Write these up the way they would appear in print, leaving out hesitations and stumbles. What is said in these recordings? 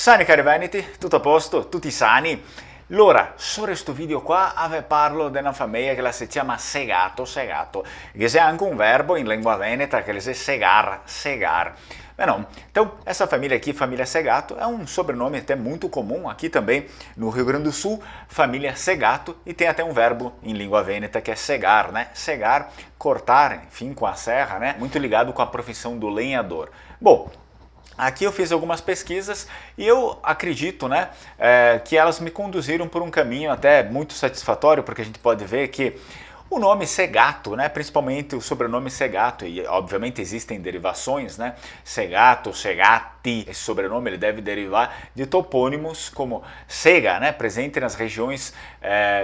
Sani cari veneti, tutto a posto? Tutti sani? Allora, su questo video qua vi parlo di una famiglia che si chiama segato, che è anche un verbo in lingua veneta che dice segar. Não. Então, essa família aqui, família Segato, é um sobrenome até muito comum aqui também no Rio Grande do Sul, família Segato, e tem até um verbo em língua vêneta que é segar, né? Segar, cortar, enfim, com a serra, né? Muito ligado com a profissão do lenhador. Bom, aqui eu fiz algumas pesquisas e eu acredito, né, que elas me conduziram por um caminho até muito satisfatório, porque a gente pode ver que o nome Segato, né, principalmente o sobrenome Segato, e obviamente existem derivações, né, Segato, Segatti, esse sobrenome ele deve derivar de topônimos como Sega, né, presente nas regiões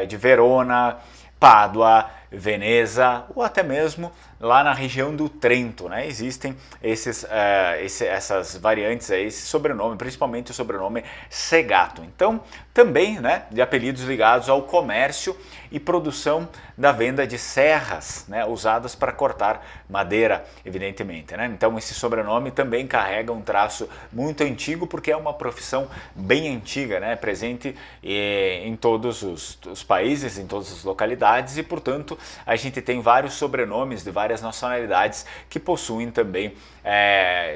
de Verona, Pádua, Veneza ou até mesmo lá na região do Trento, né? Existem essas variantes aí, esse sobrenome, principalmente o sobrenome Segato. Então, também, né, de apelidos ligados ao comércio e produção da venda de serras, né, usadas para cortar madeira, evidentemente, né? Então, esse sobrenome também carrega um traço muito antigo, porque é uma profissão bem antiga, né, presente em todos os países, em todas as localidades e, portanto, a gente tem vários sobrenomes de várias nacionalidades que possuem também,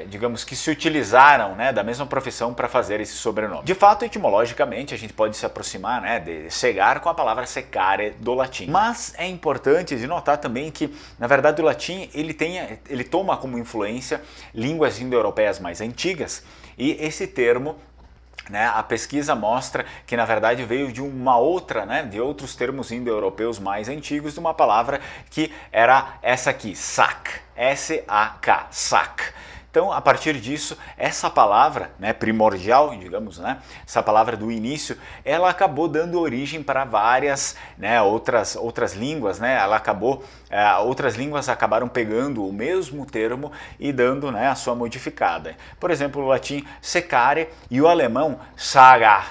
digamos que se utilizaram, né, da mesma profissão para fazer esse sobrenome. De fato, etimologicamente, a gente pode se aproximar, né, de segar com a palavra secare do latim. Mas é importante de notar também que, na verdade, o latim ele toma como influência línguas indo-europeias mais antigas e esse termo, né, a pesquisa mostra que na verdade veio de uma outra, né, de outros termos indo-europeus mais antigos, de uma palavra que era essa aqui, sac, S-A-K, sac. Então, a partir disso, essa palavra, né, primordial, digamos, né, essa palavra do início, ela acabou dando origem para várias, né, outras línguas, né, outras línguas acabaram pegando o mesmo termo e dando, né, a sua modificada. Por exemplo, o latim secare e o alemão saga,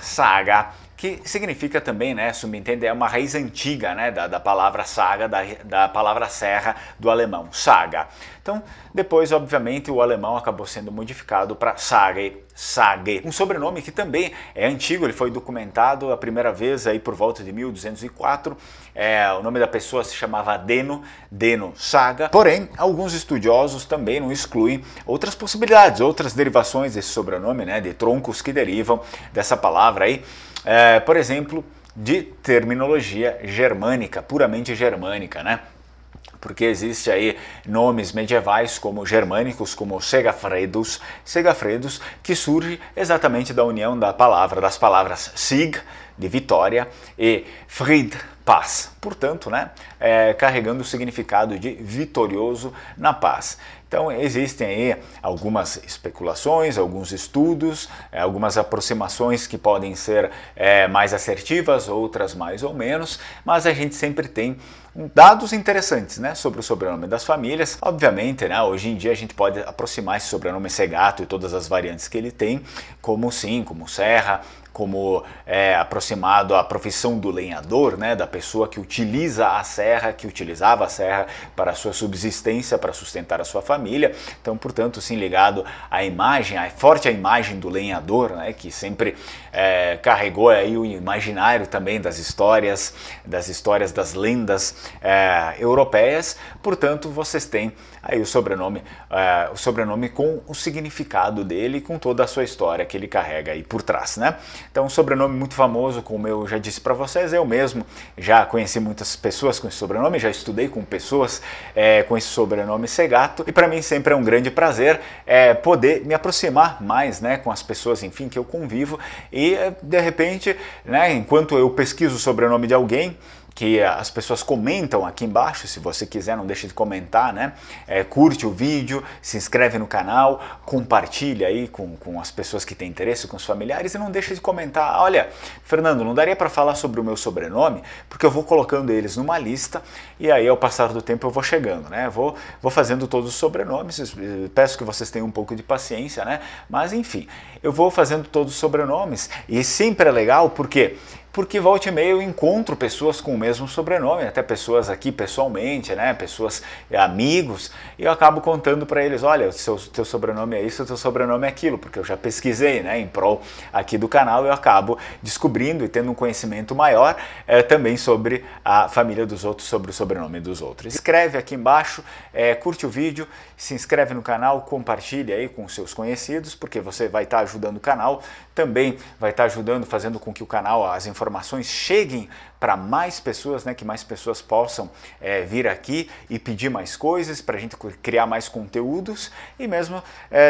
que significa também, né, subentende, é uma raiz antiga, né, da palavra saga, da palavra serra do alemão, saga. Então, depois, obviamente, o alemão acabou sendo modificado para sage. Um sobrenome que também é antigo, ele foi documentado a primeira vez aí por volta de 1204, o nome da pessoa se chamava Deno Saga, porém, alguns estudiosos também não excluem outras possibilidades, outras derivações desse sobrenome, né, de troncos que derivam dessa palavra aí, por exemplo, de terminologia germânica, puramente germânica, né? Porque existe aí nomes medievais como germânicos, como Segafredos, que surge exatamente da união das palavras Sig, de vitória, e Fried, paz. Portanto, né, carregando o significado de vitorioso na paz. Então existem aí algumas especulações, alguns estudos, algumas aproximações que podem ser mais assertivas, outras mais ou menos, mas a gente sempre tem dados interessantes, né, sobre o sobrenome das famílias. Obviamente, né, hoje em dia a gente pode aproximar esse sobrenome Segato e todas as variantes que ele tem, como serra, como aproximado à profissão do lenhador, né, da pessoa que utiliza a serra, que utilizava a serra para a sua subsistência, para sustentar a sua família. Então, portanto, sim, ligado à imagem, forte a imagem do lenhador, né, que sempre carregou aí o imaginário também das histórias, das lendas europeias. Portanto, vocês têm aí o sobrenome com o significado dele, com toda a sua história que ele carrega aí por trás, né? Então, um sobrenome muito famoso, como eu já disse para vocês, eu mesmo já conheci muitas pessoas com esse sobrenome, já estudei com pessoas com esse sobrenome Segato, e para mim sempre é um grande prazer poder me aproximar mais, né, com as pessoas, enfim, que eu convivo, e de repente, né, enquanto eu pesquiso o sobrenome de alguém, que as pessoas comentam aqui embaixo, se você quiser não deixe de comentar, né? Curte o vídeo, se inscreve no canal, compartilha aí com as pessoas que têm interesse, com os familiares, e não deixe de comentar, olha, Fernando, não daria para falar sobre o meu sobrenome, porque eu vou colocando eles numa lista e aí ao passar do tempo eu vou chegando, né? Vou fazendo todos os sobrenomes, peço que vocês tenham um pouco de paciência, né? Mas enfim, eu vou fazendo todos os sobrenomes e sempre é legal porque porque volta e meia eu encontro pessoas com o mesmo sobrenome, até pessoas aqui pessoalmente, né, pessoas, amigos, e eu acabo contando para eles, olha, teu sobrenome é isso, o teu sobrenome é aquilo, porque eu já pesquisei, né, em prol aqui do canal, eu acabo descobrindo e tendo um conhecimento maior também sobre a família dos outros, sobre o sobrenome dos outros. Escreve aqui embaixo, curte o vídeo, se inscreve no canal, compartilha aí com seus conhecidos, porque você vai estar ajudando o canal, também vai estar ajudando, fazendo com que o canal, as informações cheguem para mais pessoas, né, que mais pessoas possam vir aqui e pedir mais coisas, para a gente criar mais conteúdos, e mesmo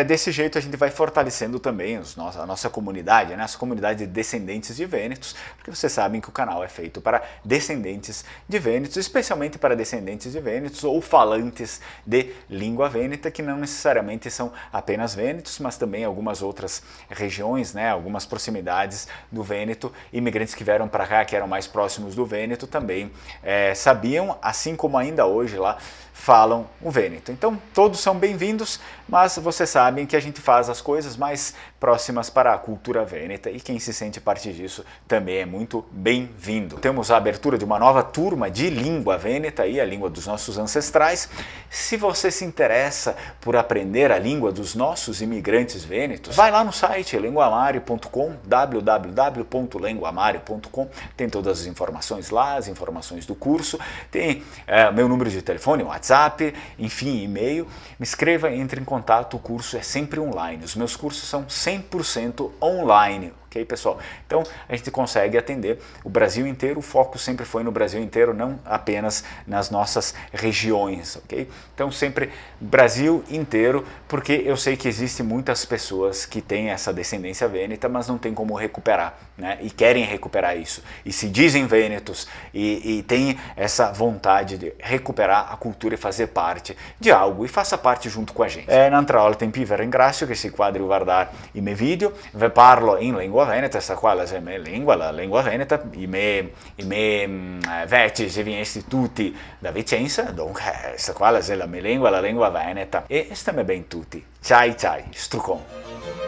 desse jeito a gente vai fortalecendo também a nossa comunidade, né, nossa comunidade de descendentes de vênetos, porque vocês sabem que o canal é feito para descendentes de vênetos, especialmente para descendentes de vênetos ou falantes de língua vêneta, que não necessariamente são apenas vênetos, mas também algumas outras regiões, né, algumas proximidades do Vêneto, imigrantes que vieram para cá, que eram mais próximos do Vêneto, também sabiam, assim como ainda hoje lá, falam o Vêneto. Então todos são bem-vindos, mas vocês sabem que a gente faz as coisas mais próximas para a cultura vêneta, e quem se sente parte disso também é muito bem-vindo. Temos a abertura de uma nova turma de língua vêneta, a língua dos nossos ancestrais. Se você se interessa por aprender a língua dos nossos imigrantes vênetos, vai lá no site lenguamare.com, www.lenguamare.com, tem todas as informações lá, as informações do curso, tem meu número de telefone, WhatsApp, enfim, e-mail. Me escreva, entre em contato, o curso é sempre online, os meus cursos são 100% online. Ok, pessoal? Então a gente consegue atender o Brasil inteiro, o foco sempre foi no Brasil inteiro, não apenas nas nossas regiões, ok? Então sempre Brasil inteiro, porque eu sei que existem muitas pessoas que têm essa descendência vêneta, mas não tem como recuperar, né? E querem recuperar isso, e se dizem vênetos, e têm essa vontade de recuperar a cultura e fazer parte de algo, e faça parte junto com a gente. Nell'altra volta tempi vi ringrazio che si quadri guardare i miei video, ve parlo in lingua veneta, questa qua è la mia lingua, la lingua veneta, i miei vecchi vengono tutti da Vicenza, dunque questa qua è la mia lingua, la lingua veneta, e stiamo bene tutti. Ciao ciao, strucon!